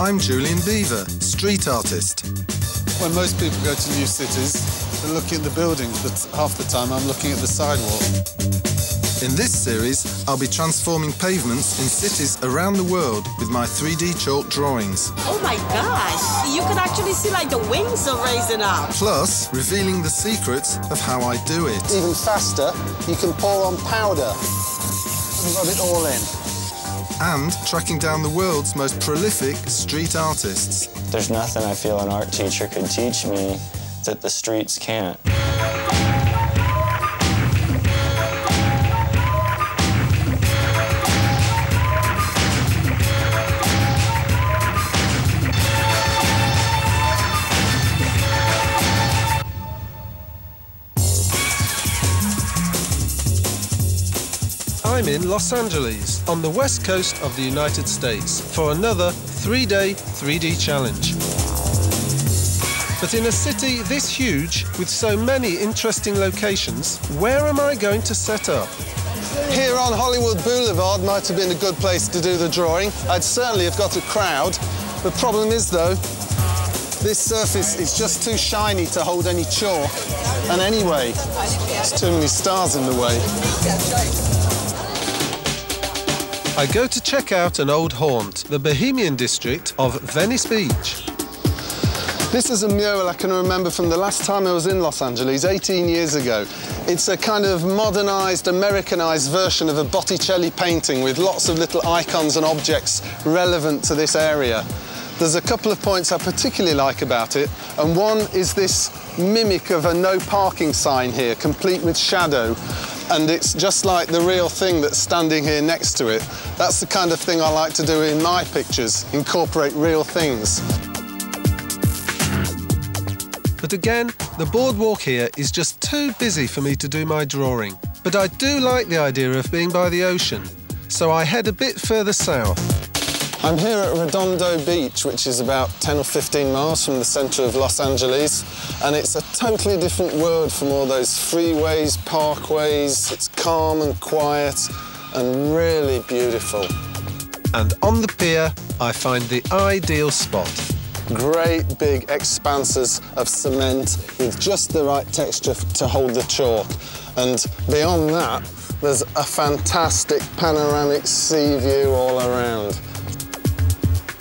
I'm Julian Beever, street artist. When most people go to new cities, they're looking at the buildings, but half the time I'm looking at the sidewalk. In this series, I'll be transforming pavements in cities around the world with my 3D chalk drawings. Oh my gosh, you can actually see like the wings are raising up. Plus, revealing the secrets of how I do it. Even faster, you can pour on powder and rub it all in. And tracking down the world's most prolific street artists. There's nothing I feel an art teacher could teach me that the streets can't. I'm in Los Angeles, on the west coast of the United States, for another 3-day 3D challenge. But in a city this huge, with so many interesting locations, where am I going to set up? Here on Hollywood Boulevard might have been a good place to do the drawing. I'd certainly have got a crowd. The problem is, though, this surface is just too shiny to hold any chalk. And anyway, there's too many stars in the way. I go to check out an old haunt, the Bohemian district of Venice Beach. This is a mural I can remember from the last time I was in Los Angeles, 18 years ago. It's a kind of modernised, Americanised version of a Botticelli painting with lots of little icons and objects relevant to this area. There's a couple of points I particularly like about it, and one is this mimic of a no parking sign here, complete with shadow. And it's just like the real thing that's standing here next to it. That's the kind of thing I like to do in my pictures, incorporate real things. But again, the boardwalk here is just too busy for me to do my drawing. But I do like the idea of being by the ocean, so I head a bit further south. I'm here at Redondo Beach, which is about 10 or 15 miles from the centre of Los Angeles, and it's a totally different world from all those freeways, parkways. It's calm and quiet and really beautiful. And on the pier, I find the ideal spot. Great big expanses of cement with just the right texture to hold the chalk. And beyond that, there's a fantastic panoramic sea view all around.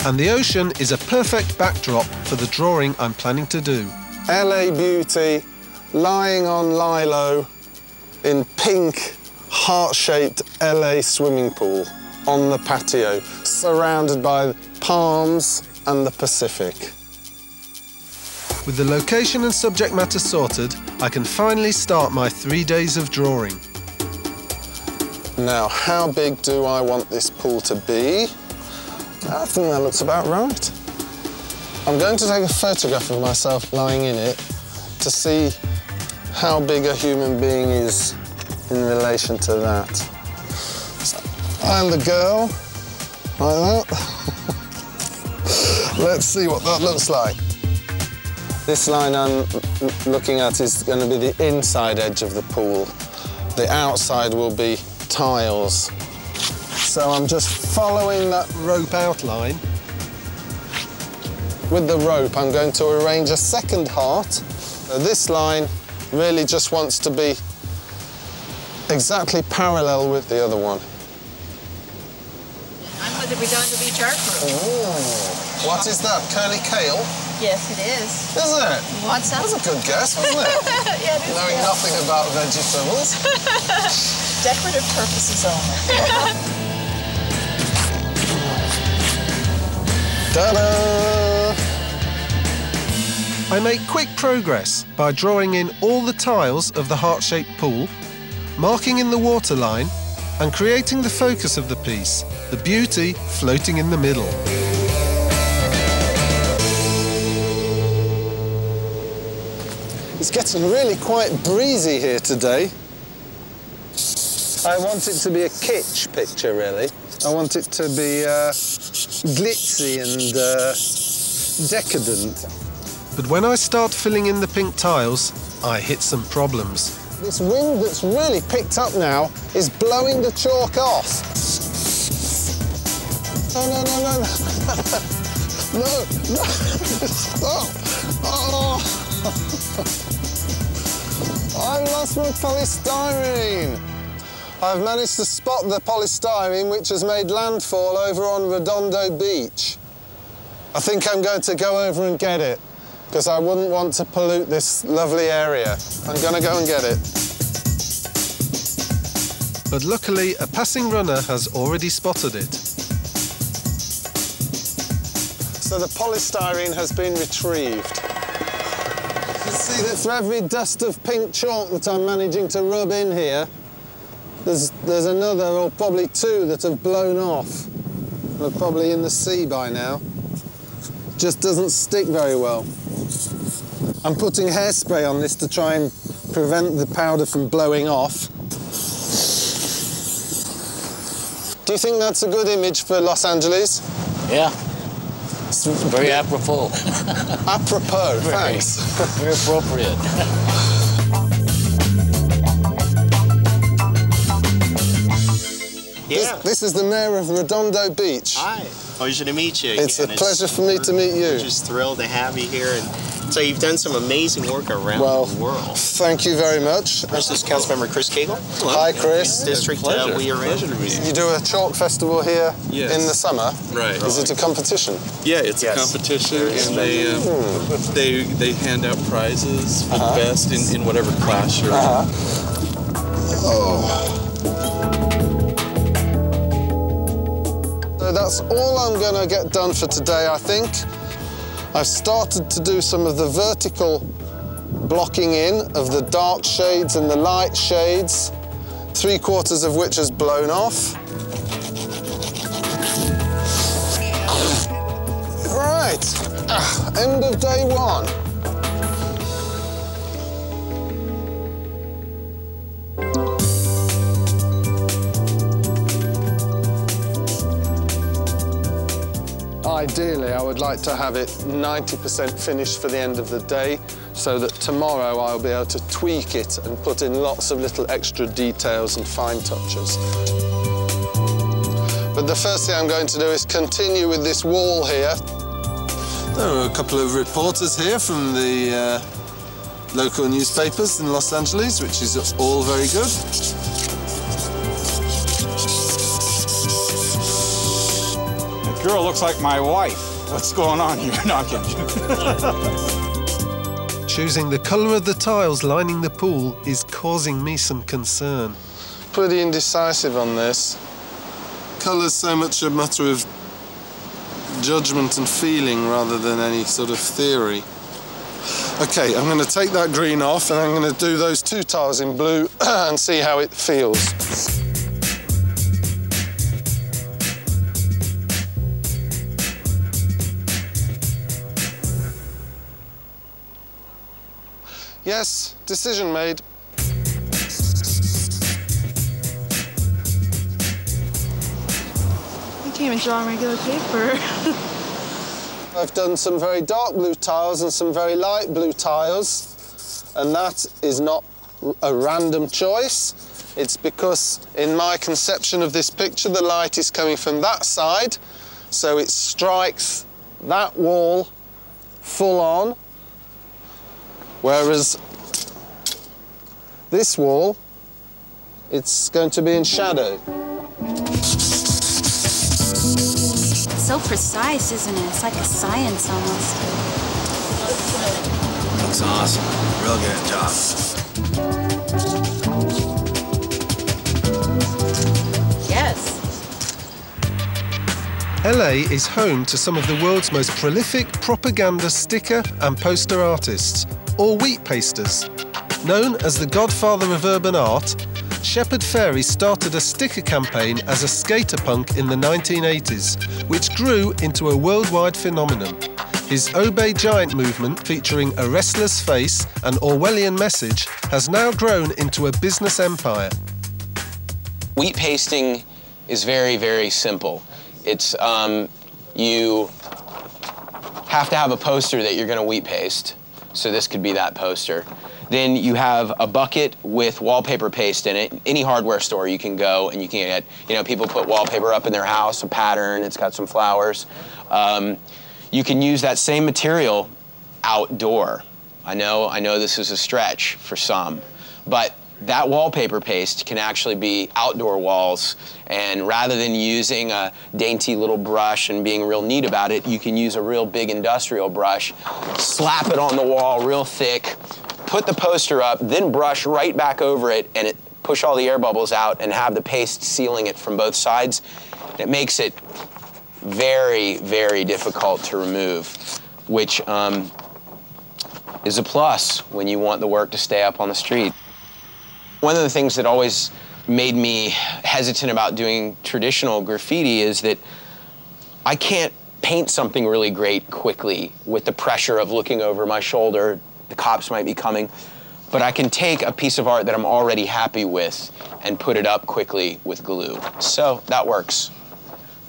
And the ocean is a perfect backdrop for the drawing I'm planning to do. LA beauty, lying on lilo in pink, heart-shaped LA swimming pool on the patio, surrounded by palms and the Pacific. With the location and subject matter sorted, I can finally start my 3 days of drawing. Now, how big do I want this pool to be? I think that looks about right. I'm going to take a photograph of myself lying in it to see how big a human being is in relation to that. So, I'm the girl, like that. Let's see what that looks like. This line I'm looking at is going to be the inside edge of the pool. The outside will be tiles. So I'm just following that Rope outline. With the rope, I'm going to arrange a second heart. This line really just wants to be exactly parallel with the other one. I'm with the Redondo Beach Art Group. Ooh. What is that, curly kale? Yes, it is. Is it? Want some? That's a good guess, wasn't it? Yeah, it is. Knowing nothing about vegetables. Decorative purposes only. Ta-da! I make quick progress by drawing in all the tiles of the heart-shaped pool, marking in the waterline, and creating the focus of the piece, the beauty floating in the middle. It's getting really quite breezy here today. I want it to be a kitsch picture, really. I want it to be glitzy and decadent. But when I start filling in the pink tiles, I hit some problems. This wind that's really picked up now is blowing the chalk off. No, no, no, no, no. No, no. Stop. Oh. I've lost my polystyrene. I've managed to spot the polystyrene which has made landfall over on Redondo Beach. I think I'm going to go over and get it because I wouldn't want to pollute this lovely area. I'm going to go and get it. But luckily, a passing runner has already spotted it. So the polystyrene has been retrieved. You see that for every dust of pink chalk that I'm managing to rub in here, there's another, or probably two, that have blown off. They're probably in the sea by now. Just doesn't stick very well. I'm putting hairspray on this to try and prevent the powder from blowing off. Do you think that's a good image for Los Angeles? Yeah. It's very apropos. Apropos, thanks. Very appropriate. Yeah. This is the mayor of Redondo Beach. Hi. Pleasure to meet you. It's a pleasure for me to meet you. We're just thrilled to have you here. And so you've done some amazing work around the world. Thank you very much. This is Councilmember Chris Cagle. Hi, Chris. District we are in. You do a chalk festival here Yes. in the summer. Right. Is it a competition? Yeah, it's a competition, and they hand out prizes for the best in whatever class you're in. So that's all I'm going to get done for today, I think. I've started to do some of the vertical blocking in of the dark shades and the light shades, 3/4 of which has blown off. Right, end of day one. Ideally, I would like to have it 90% finished for the end of the day so that tomorrow I'll be able to tweak it and put in lots of little extra details and fine touches. But the first thing I'm going to do is continue with this wall here. There are a couple of reporters here from the local newspapers in Los Angeles, which is all very good. Girl looks like my wife. What's going on here? No, I'm kidding. Choosing the colour of the tiles lining the pool is causing me some concern. Pretty indecisive on this. Colour's so much a matter of judgment and feeling rather than any sort of theory. OK, I'm going to take that green off and I'm going to do those two tiles in blue and see how it feels. Yes, decision made. You can't even draw on regular paper. I've done some very dark blue tiles and some very light blue tiles, and that is not a random choice. It's because in my conception of this picture, the light is coming from that side, so it strikes that wall full on. Whereas this wall, it's going to be in shadow. It's so precise, isn't it? It's like a science almost. Looks awesome. Real good job. Yes. LA is home to some of the world's most prolific propaganda sticker and poster artists, or wheat pasters. Known as the godfather of urban art, Shepard Fairey started a sticker campaign as a skater punk in the 1980s, which grew into a worldwide phenomenon. His Obey Giant movement, featuring a wrestler's face and Orwellian message, has now grown into a business empire. Wheat pasting is very, very simple. It's, you have to have a poster that you're going to wheat paste. So this could be that poster. Then you have a bucket with wallpaper paste in it. Any hardware store you can go and you can get, you know, people put wallpaper up in their house, a pattern, it's got some flowers. You can use that same material outdoor. I know this is a stretch for some, but that wallpaper paste can actually be outdoor walls, and rather than using a dainty little brush and being real neat about it, you can use a real big industrial brush, slap it on the wall real thick, put the poster up, then brush right back over it and push all the air bubbles out and have the paste sealing it from both sides. It makes it very, very difficult to remove, which is a plus when you want the work to stay up on the street. One of the things that always made me hesitant about doing traditional graffiti is that I can't paint something really great quickly with the pressure of looking over my shoulder. The cops might be coming. But I can take a piece of art that I'm already happy with and put it up quickly with glue. So that works.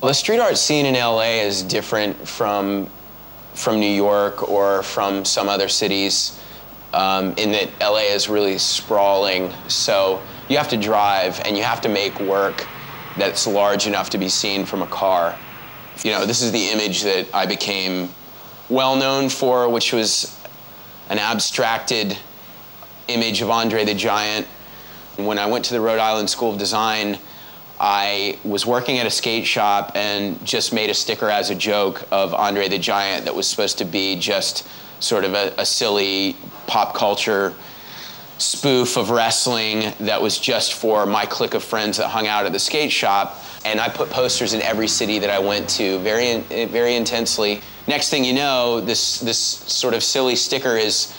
Well, the street art scene in LA is different from New York or from some other cities. In that LA is really sprawling, so you have to drive and you have to make work that's large enough to be seen from a car. You know, this is the image that I became well known for, which was an abstracted image of Andre the Giant. When I went to the Rhode Island School of Design, I was working at a skate shop and just made a sticker as a joke of Andre the Giant that was supposed to be just sort of a silly pop culture spoof of wrestling that was just for my clique of friends that hung out at the skate shop. And I put posters in every city that I went to very intensely. Next thing you know, this sort of silly sticker is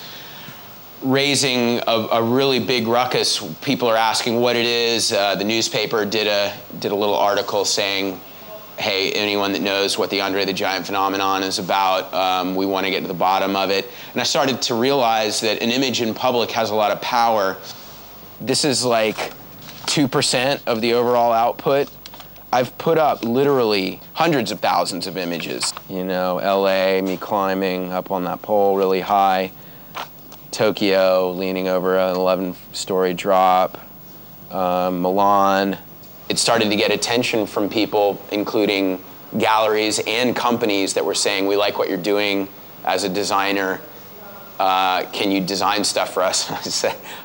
raising a really big ruckus. People are asking what it is. The newspaper did a little article saying, hey, anyone that knows what the Andre the Giant phenomenon is about, we want to get to the bottom of it. And I started to realize that an image in public has a lot of power. This is like 2% of the overall output. I've put up literally hundreds of thousands of images. You know, LA, me climbing up on that pole really high. Tokyo, leaning over an 11-story drop. Milan. It started to get attention from people, including galleries and companies that were saying, we like what you're doing as a designer. Can you design stuff for us?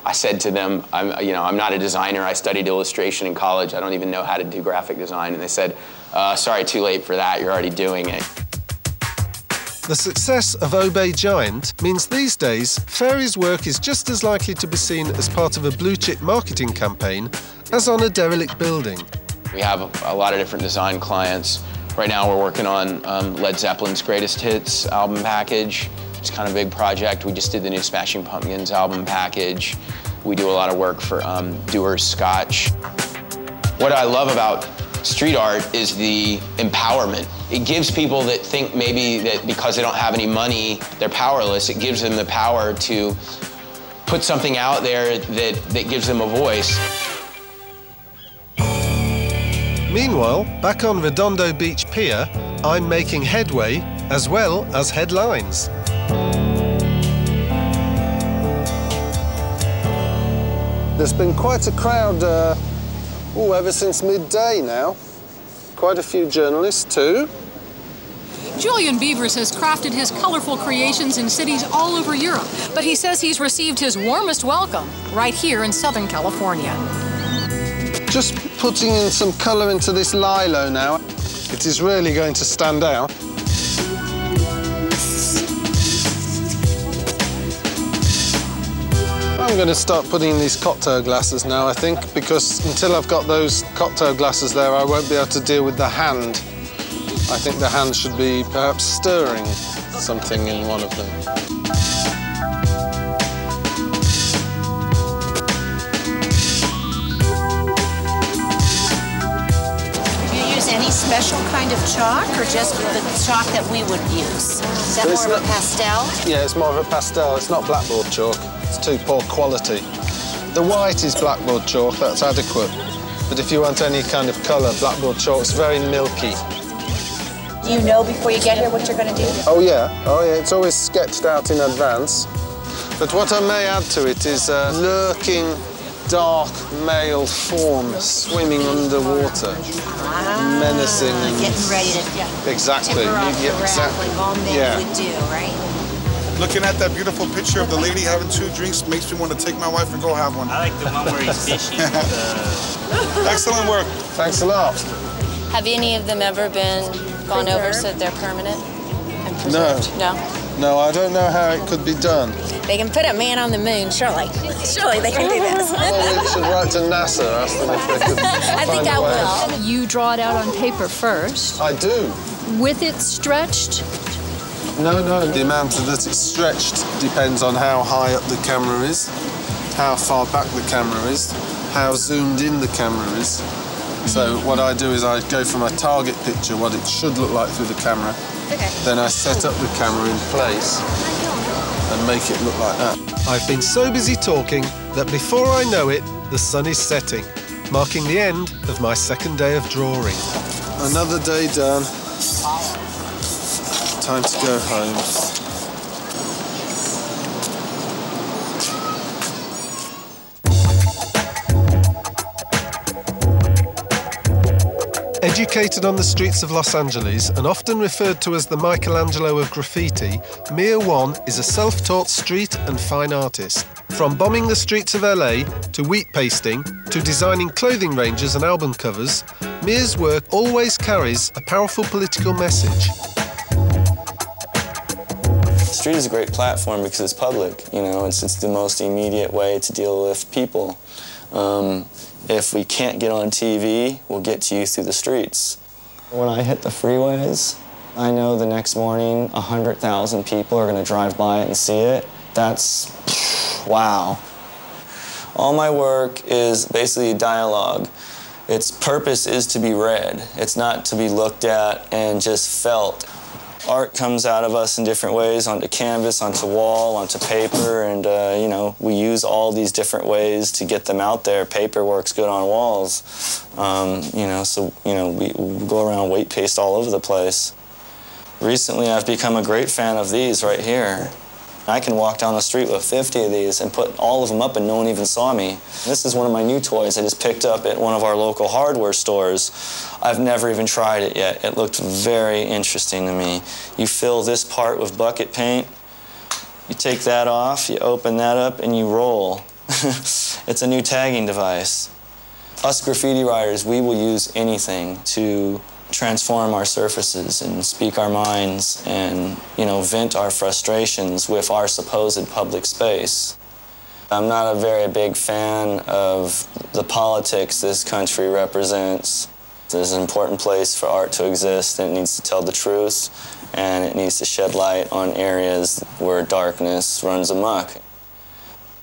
I said to them, I'm not a designer. I studied illustration in college. I don't even know how to do graphic design. And they said, sorry, too late for that. You're already doing it. The success of Obey Giant means these days, Fairy's work is just as likely to be seen as part of a blue-chip marketing campaign as on a derelict building. We have a lot of different design clients. Right now we're working on Led Zeppelin's Greatest Hits album package. It's kind of a big project. We just did the new Smashing Pumpkins album package. We do a lot of work for Dewar's Scotch. What I love about street art is the empowerment. It gives people that think maybe that because they don't have any money, they're powerless. It gives them the power to put something out there that gives them a voice. Meanwhile, back on Redondo Beach Pier, I'm making headway as well as headlines. There's been quite a crowd ever since midday now. Quite a few journalists too. Julian Beevers has crafted his colorful creations in cities all over Europe, but he says he's received his warmest welcome right here in Southern California. Just putting in some colour into this lilo now. It is really going to stand out. I'm going to start putting in these cocktail glasses now, I think, because until I've got those cocktail glasses there, I won't be able to deal with the hand. I think the hand should be perhaps stirring something in one of them. Any special kind of chalk, or just the chalk that we would use? Is that more of a pastel? Yeah, it's more of a pastel. It's not blackboard chalk. It's too poor quality. The white is blackboard chalk, that's adequate. But if you want any kind of colour, blackboard chalk's very milky. Do you know before you get here what you're going to do? Oh yeah, it's always sketched out in advance. But what I may add to it is a lurking, dark male form swimming underwater, menacing and... Getting ready to exactly. tip her off the raft like all men would do, right? Looking at that beautiful picture of the lady having 2 drinks makes me want to take my wife and go have one. I like the one where he's fishing. Excellent work. Thanks a lot. Have any of them ever been gone over so that they're permanent and preserved? No. No, I don't know how it could be done. They can put a man on the moon, surely. Surely they can do this. Well, we should write to NASA, ask them if they could I think I will. You draw it out on paper first. I do. With it stretched? No. The amount that it's stretched depends on how high up the camera is, how far back the camera is, how zoomed in the camera is. So what I do is I go from a target picture, what it should look like through the camera. Okay. Then I set up the camera in place and make it look like that. I've been so busy talking that before I know it, the sun is setting, marking the end of my second day of drawing. Another day done. Time to go home. Educated on the streets of Los Angeles and often referred to as the Michelangelo of graffiti, Mia Wan is a self-taught street and fine artist. From bombing the streets of LA to wheat pasting to designing clothing ranges and album covers, Mia's work always carries a powerful political message. The street is a great platform because it's public, you know, it's the most immediate way to deal with people. If we can't get on TV, we'll get to you through the streets. When I hit the freeways, I know the next morning 100,000 people are going to drive by it and see it. That's, wow. All my work is basically dialogue. Its purpose is to be read. It's not to be looked at and just felt. Art comes out of us in different ways, onto canvas, onto wall, onto paper, and you know, we use all these different ways to get them out there. Paper works good on walls, you know, so you know, we go around weight paste all over the place. Recently, I've become a great fan of these right here. I can walk down the street with 50 of these and put all of them up and no one even saw me. This is one of my new toys I just picked up at one of our local hardware stores. I've never even tried it yet. It looked very interesting to me. You fill this part with bucket paint, you take that off, you open that up, and you roll. It's a new tagging device. Us graffiti writers, we will use anything to transform our surfaces and speak our minds and, you know, vent our frustrations with our supposed public space. I'm not a very big fan of the politics this country represents. There's an important place for art to exist, and it needs to tell the truth, and it needs to shed light on areas where darkness runs amok.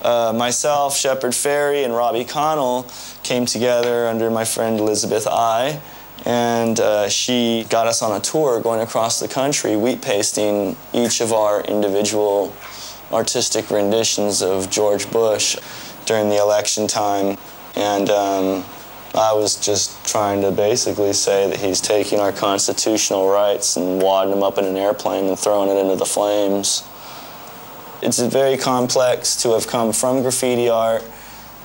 Myself, Shepard Ferry, and Robbie Connell came together under my friend Elizabeth I, and she got us on a tour going across the country, wheat pasting each of our individual artistic renditions of George Bush during the election time. And I was just trying to basically say that he's taking our constitutional rights and wadding them up in an airplane and throwing it into the flames. It's very complex to have come from graffiti art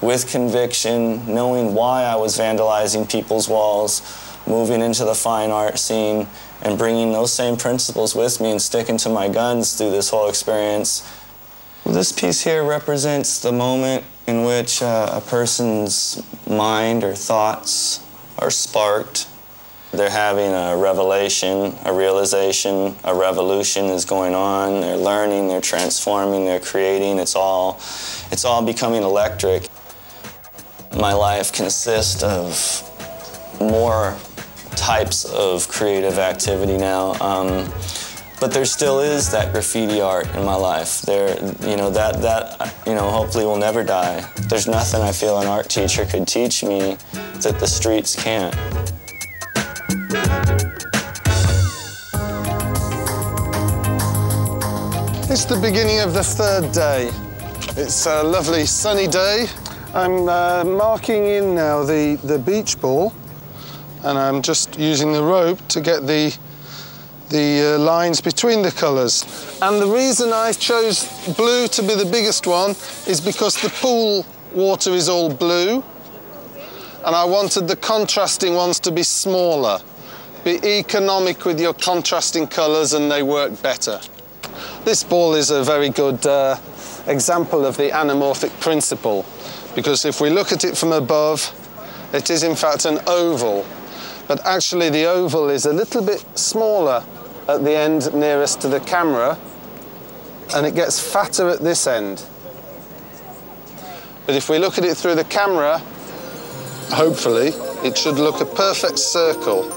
with conviction, knowing why I was vandalizing people's walls, moving into the fine art scene, and bringing those same principles with me and sticking to my guns through this whole experience. Well, this piece here represents the moment in which a person's mind or thoughts are sparked. They're having a revelation, a realization, a revolution is going on. They're learning, they're transforming, they're creating. It's all becoming electric. My life consists of more types of creative activity now, but there still is that graffiti art in my life. That hopefully will never die. There's nothing I feel an art teacher could teach me that the streets can't. It's the beginning of the third day. It's a lovely sunny day. I'm marking in now the beach ball, and I'm just using the rope to get the the lines between the colours. And the reason I chose blue to be the biggest one is because the pool water is all blue, and I wanted the contrasting ones to be smaller. Be economic with your contrasting colours and they work better. This ball is a very good example of the anamorphic principle, because if we look at it from above, it is in fact an oval, but actually the oval is a little bit smaller at the end nearest to the camera, and it gets fatter at this end. But if we look at it through the camera, hopefully, it should look a perfect circle.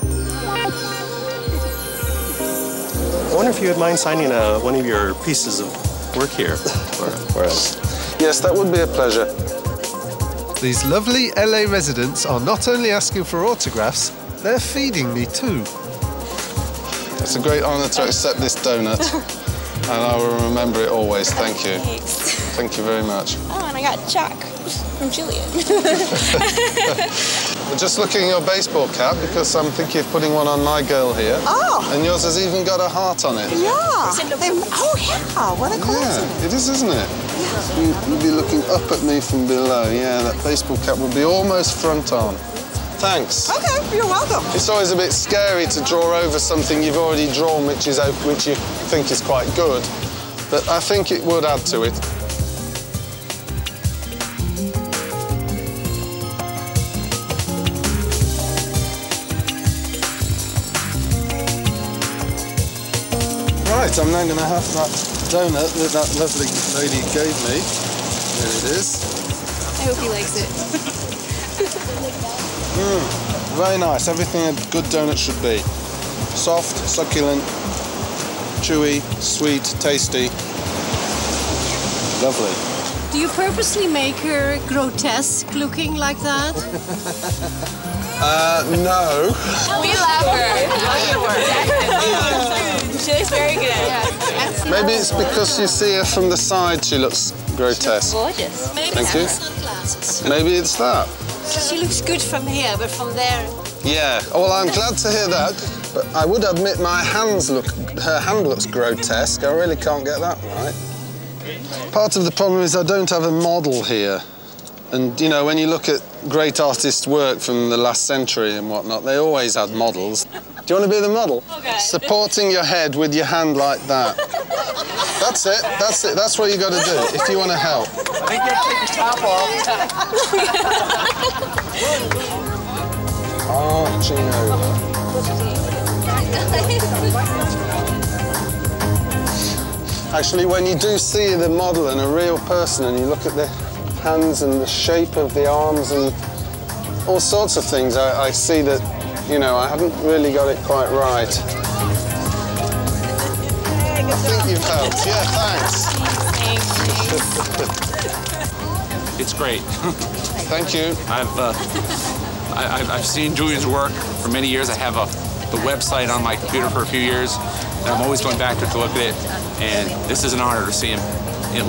I wonder if you would mind signing one of your pieces of work here for us. Yes, that would be a pleasure. These lovely LA residents are not only asking for autographs, they're feeding me too. It's a great honour to accept this donut, and I will remember it always. Thank you. Thanks. Thank you very much. Oh, and I got Chuck from Julian. Just looking at your baseball cap, because I'm thinking of putting one on my girl here. Oh! And yours has even got a heart on it. Yeah. Oh, yeah. What a coincidence. Yeah, it is, isn't it? Yeah. You'd be looking up at me from below. Yeah, that baseball cap would be almost front on. Thanks. Okay, you're welcome. It's always a bit scary to draw over something you've already drawn, which you think is quite good, but I think it would add to it. Right, I'm now going to have that donut that that lovely lady gave me. There it is. I hope he likes it. Very nice. Everything a good donut should be. Soft, succulent, chewy, sweet, tasty. Lovely. Do you purposely make her grotesque looking like that? No. We love her. She looks very good. Maybe it's because you see her from the side she looks grotesque. Gorgeous. Maybe Thank it's you. the sunglasses. Maybe it's that. She looks good from here, but from there... Yeah, well, I'm glad to hear that, but I would admit her hand looks grotesque. I really can't get that right. Part of the problem is I don't have a model here. And, you know, when you look at great artists' work from the last century and whatnot, they always had models. Do you want to be the model? Okay. Supporting your head with your hand like that. That's it, that's it. That's what you got to do if you want to help. I think you have to take your top off. Arching over. Actually, when you do see the model and a real person and you look at the hands and the shape of the arms and all sorts of things, I see that, you know, I haven't really got it quite right. I think you've helped. Yeah, thanks. It's great. Thank you. I've seen Julian's work for many years. I have the website on my computer for a few years, and I'm always going back to look at it. And this is an honor to see him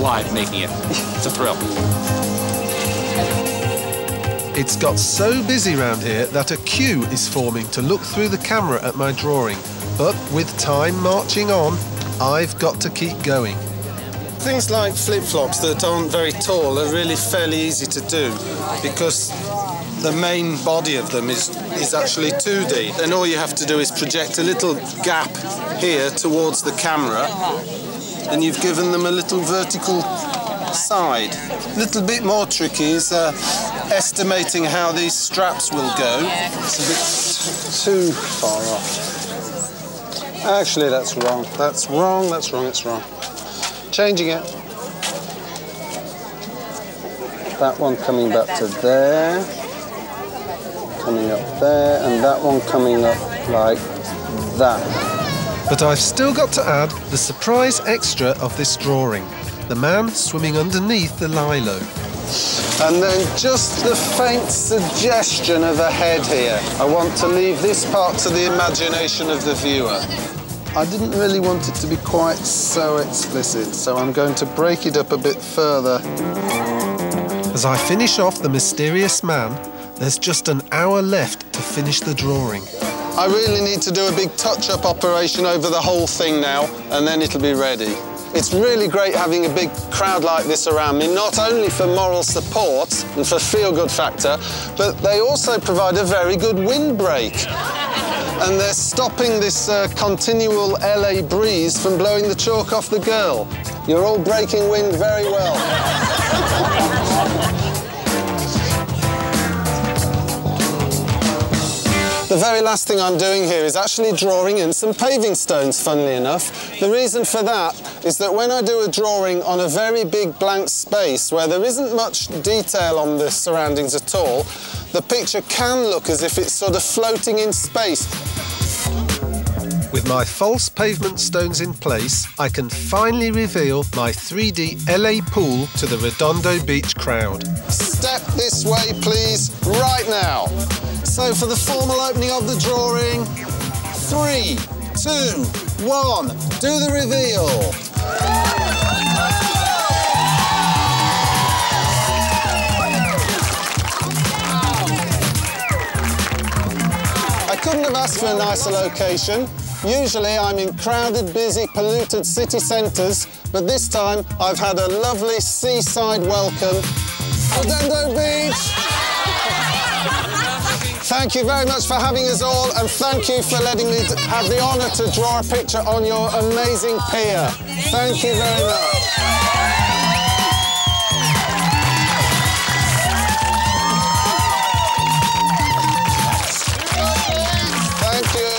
live making it. It's a thrill. It's got so busy round here that a queue is forming to look through the camera at my drawing. But with time marching on, I've got to keep going. Things like flip-flops that aren't very tall are really fairly easy to do because the main body of them is actually 2D. And all you have to do is project a little gap here towards the camera and you've given them a little vertical side. A little bit more tricky is estimating how these straps will go. It's a bit too far off. Actually, that's wrong. That's wrong, that's wrong, it's wrong. Changing it. That one coming back to there. Coming up there, and that one coming up like that. But I've still got to add the surprise extra of this drawing. The man swimming underneath the lilo. And then just the faint suggestion of a head here. I want to leave this part to the imagination of the viewer. I didn't really want it to be quite so explicit, so I'm going to break it up a bit further. As I finish off the mysterious man, there's just an hour left to finish the drawing. I really need to do a big touch-up operation over the whole thing now, and then it'll be ready. It's really great having a big crowd like this around me, not only for moral support and for feel-good factor, but they also provide a very good windbreak. And they're stopping this continual LA breeze from blowing the chalk off the girl. You're all breaking wind very well. The very last thing I'm doing here is actually drawing in some paving stones, funnily enough. The reason for that is that when I do a drawing on a very big blank space where there isn't much detail on the surroundings at all, the picture can look as if it's sort of floating in space. With my false pavement stones in place, I can finally reveal my 3D LA pool to the Redondo Beach crowd. Step this way, please, right now. So for the formal opening of the drawing, 3, 2, 1, do the reveal. I couldn't have asked for a nicer location. Usually I'm in crowded, busy, polluted city centres, but this time I've had a lovely seaside welcome. Redondo Beach! Thank you very much for having us all, and thank you for letting me have the honour to draw a picture on your amazing pier. Thank you very much. Thank you.